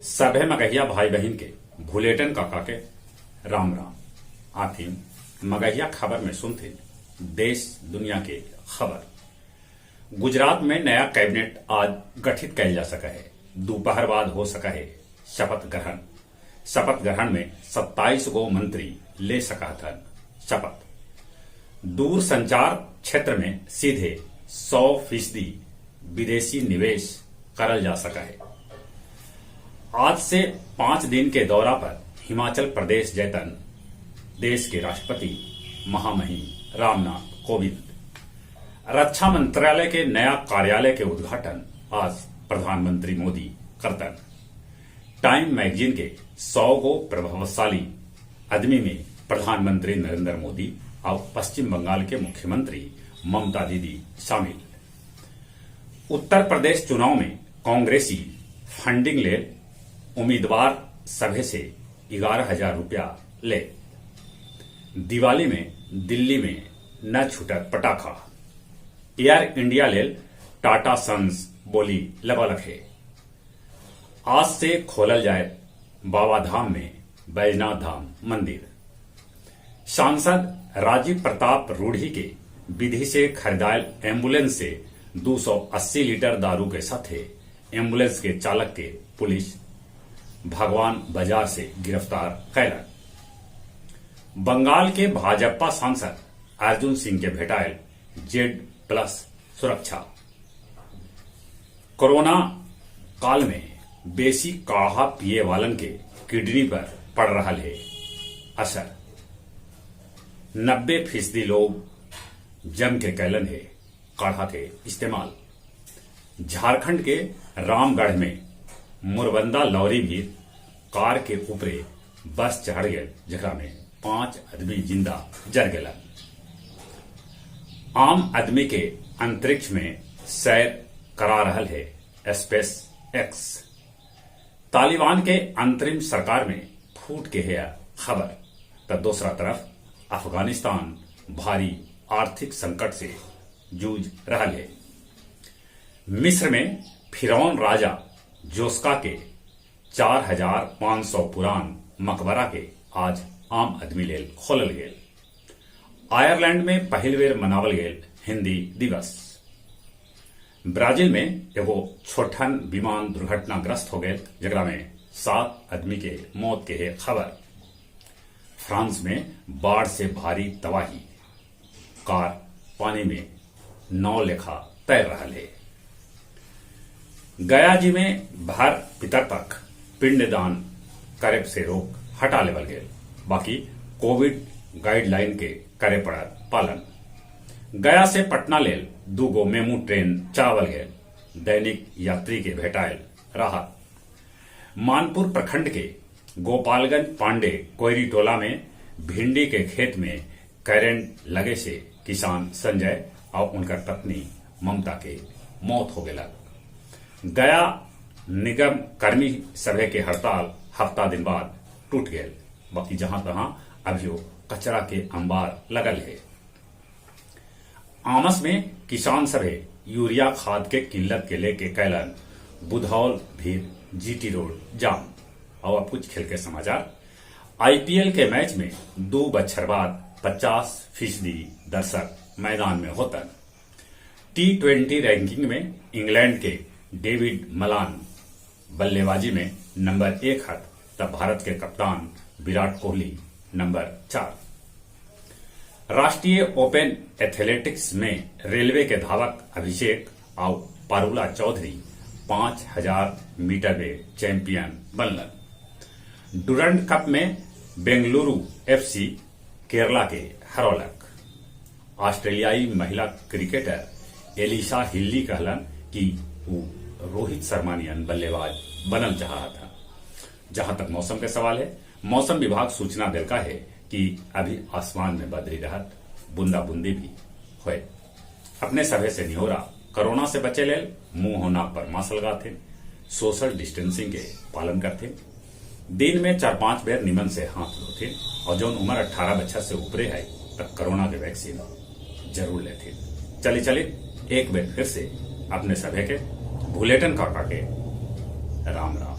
सभे मगहिया भाई बहन के भुलेटन काका के राम राम। आथिन मगहिया खबर में सुनते देश दुनिया के खबर। गुजरात में नया कैबिनेट आज गठित कैल जा सका है। दोपहर बाद हो सका है शपथ ग्रहण। शपथ ग्रहण में 27 गो मंत्री ले सका था शपथ। दूर संचार क्षेत्र में सीधे 100% विदेशी निवेश करल जा सका है। आज से 5 दिन के दौरा पर हिमाचल प्रदेश जैतन देश के राष्ट्रपति महामहिम रामनाथ कोविंद। रक्षा मंत्रालय के नया कार्यालय के उद्घाटन आज प्रधानमंत्री मोदी करतन। टाइम मैगजीन के 100 गो प्रभावशाली आदमी में प्रधानमंत्री नरेंद्र मोदी और पश्चिम बंगाल के मुख्यमंत्री ममता दीदी शामिल। उत्तर प्रदेश चुनाव में कांग्रेसी फंडिंग ले उम्मीदवार सभे से 11,000 रुपया ले। दिवाली में दिल्ली में न छूटत पटाखा। एयर इंडिया ले टाटा सन्स बोली लगौलक है। आज से खोलल जाए बाबा धाम में बैजनाथ धाम मंदिर। सांसद राजीव प्रताप रूढ़ी के विधि से खरीदायल एम्बुलेंस से 280 लीटर दारू के साथ एम्बुलेंस के चालक के पुलिस भगवान बाजार से गिरफ्तार कैलन। बंगाल के भाजपा सांसद अर्जुन सिंह के भेटायल Z+ सुरक्षा। कोरोना काल में बेसी काढ़ा पिए वालन के किडनी पर पड़ रहा है असर। 90% लोग जम के कैलन है काढ़ा के इस्तेमाल। झारखंड के रामगढ़ में मुरबंदा लॉरी भी कार के ऊपरे बस चढ़ गए, जरा में 5 आदमी जिंदा जर गए। आम आदमी के अंतरिक्ष में सैर करा रहा है स्पेस एक्स। तालिबान के अंतरिम सरकार में फूट के है खबर। तो दूसरा तरफ अफगानिस्तान भारी आर्थिक संकट से जूझ रहा है। मिस्र में फिरौन राजा जोस्का के 4,500 पुरान मकबरा के आज आम आदमी लेल खोलल गेल। आयरलैंड में पहल बेर मनावल गेल हिंदी दिवस। ब्राजील में एगो छोटन विमान दुर्घटनाग्रस्त हो गए, जरा में 7 आदमी के मौत के है खबर। फ्रांस में बाढ़ से भारी तबाही। कार पानी में 9 लेखा तैर रहा है। गया जी में भर पितर तक पिंडदान करे से रोक हटा लेवल गए। बाकी कोविड गाइडलाइन के करे पड़त पालन। गया से पटना लेल 2 गो मेमू ट्रेन चलावल गए। दैनिक यात्री के भेटायल राहत। मानपुर प्रखंड के गोपालगंज पांडे कोयरी टोला में भिंडी के खेत में करंट लगे से किसान संजय और उनकर पत्नी ममता के मौत हो गया। गया निगम कर्मी सभे के हड़ताल हफ्ता दिन बाद टूट गए। बाकी जहां तहां अभी कचरा के अंबार लगल है। आमस में किसान सभे यूरिया खाद के किल्लत के लेके कैलन बुधौल भीड़ जीटी रोड जाम। और अब कुछ खेल के समाचार। आईपीएल के मैच में 2 बछर बाद 50% दर्शक मैदान में होतन। T20 रैंकिंग में इंग्लैंड के डेविड मलान बल्लेबाजी में नंबर 1 हत, तब भारत के कप्तान विराट कोहली नंबर 4। राष्ट्रीय ओपन एथलेटिक्स में रेलवे के धावक अभिषेक और पारुला चौधरी 5000 मीटर में चैंपियन बनलन। डुरंड कप में बेंगलुरु FC केरला के हरौलक। ऑस्ट्रेलियाई महिला क्रिकेटर एलिशा हिल्ली कहलन कि वो रोहित शर्मा नियन बल्लेबाज बनल चाहा था। जहां तक मौसम के सवाल है, मौसम विभाग सूचना दिलका है कि अभी आसमान में बदली रहत, बूंदा बूंदी भी हुए। अपने सभे से निहोरा कोरोना से बचे ले मुंह होना पर मास्क लगाते, सोशल डिस्टेंसिंग के पालन करते, दिन में 4-5 बेर निमन से हाथ धोते और जो उम्र 18 बच्चा से ऊपरे है तब कोरोना के वैक्सीन जरूर लेते। चले एक बेर फिर से अपने सभे के भुलेटन काका के राम राम।